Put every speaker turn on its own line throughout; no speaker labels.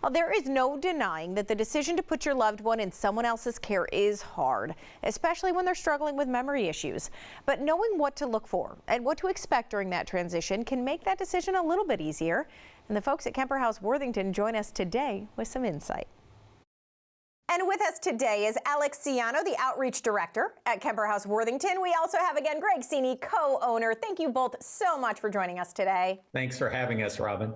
Well, there is no denying that the decision to put your loved one in someone else's care is hard, especially when they're struggling with memory issues. But knowing what to look for and what to expect during that transition can make that decision a little bit easier. And the folks at Kemper House Worthington join us today with some insight. And with us today is Alex Ciano, the Outreach Director at Kemper House Worthington. We also have again Greg Cini, co-owner. Thank you both so much for joining us today.
Thanks for having us, Robin.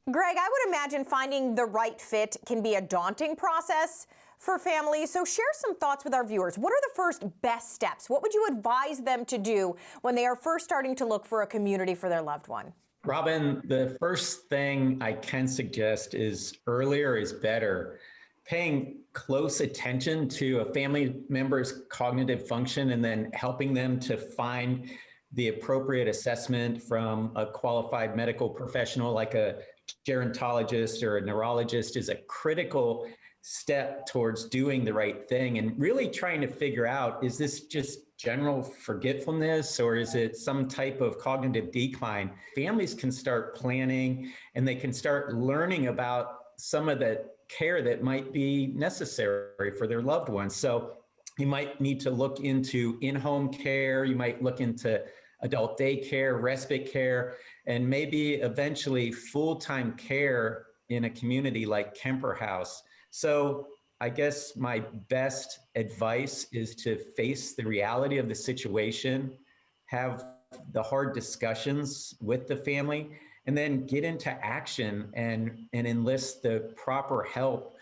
Greg, I would imagine finding the right fit can be a daunting process for families. So share some thoughts with our viewers. What are the first best steps? What would you advise them to do when they are first starting to look for a community for their loved one?
Robin, the first thing I can suggest is earlier is better. Paying close attention to a family member's cognitive function and then helping them to find the appropriate assessment from a qualified medical professional like a gerontologist or a neurologist is a critical step towards doing the right thing and really trying to figure out, is this just general forgetfulness or is it some type of cognitive decline? Families can start planning and they can start learning about some of the care that might be necessary for their loved ones. So you might need to look into in-home care, you might look into adult daycare, respite care, and maybe eventually full-time care in a community like Kemper House. So I guess my best advice is to face the reality of the situation, have the hard discussions with the family, and then get into action and enlist the proper help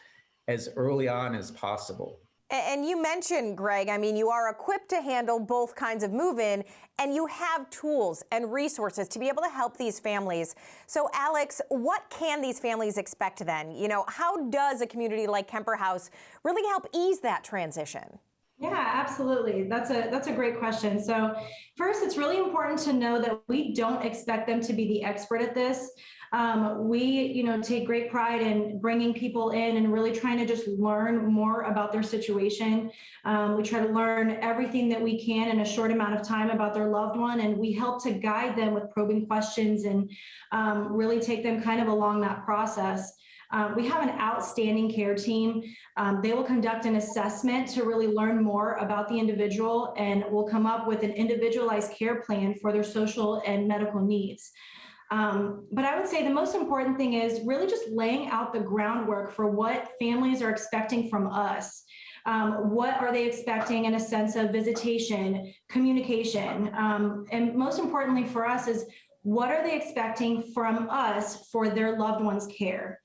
as early on as possible.
And you mentioned, Greg, I mean, you are equipped to handle both kinds of move-in, and you have tools and resources to be able to help these families. So, Alex, what can these families expect then? You know, how does a community like Kemper House really help ease that transition?
Yeah, absolutely. That's a great question. So first, it's really important to know that we don't expect them to be the expert at this. We, take great pride in bringing people in and really trying to just learn more about their situation. We try to learn everything that we can in a short amount of time about their loved one, and we help to guide them with probing questions and really take them kind of along that process. We have an outstanding care team. They will conduct an assessment to really learn more about the individual and will come up with an individualized care plan for their social and medical needs. But I would say the most important thing is really just laying out the groundwork for what families are expecting from us. What are they expecting in a sense of visitation, communication, and most importantly for us is what are they expecting from us for their loved one's care?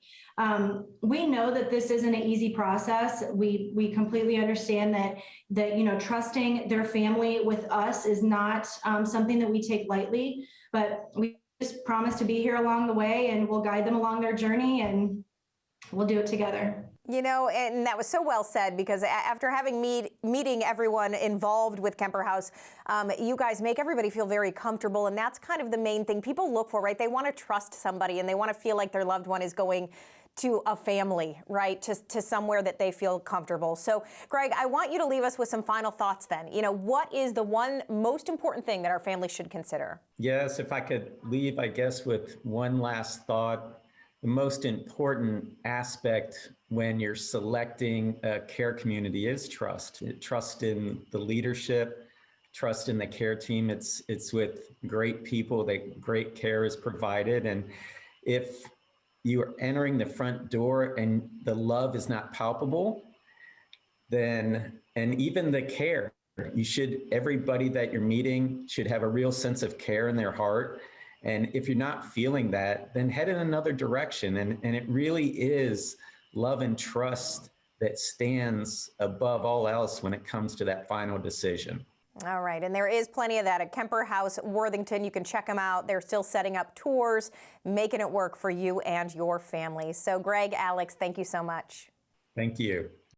We know that this isn't an easy process. We completely understand that trusting their family with us is not something that we take lightly, but we just promise to be here along the way and we'll guide them along their journey and we'll do it together.
You know, and that was so well said, because after having meeting everyone involved with Kemper House, you guys make everybody feel very comfortable, and that's kind of the main thing people look for, right? They want to trust somebody and they want to feel like their loved one is going to a family, right? To somewhere that they feel comfortable. So, Greg, I want you to leave us with some final thoughts then. You know, what is the one most important thing that our families should consider?
Yes, if I could leave, I guess, with one last thought. The most important aspect when you're selecting a care community is trust. Trust in the leadership, trust in the care team. It's with great people that great care is provided. And if you are entering the front door and the love is not palpable, then, and even the care, everybody that you're meeting should have a real sense of care in their heart. And if you're not feeling that, then head in another direction. And it really is love and trust that stands above all else when it comes to that final decision.
All right, and there is plenty of that at Kemper House Worthington. You can check them out. They're still setting up tours, making it work for you and your family. So Greg, Alex, thank you so much.
Thank you.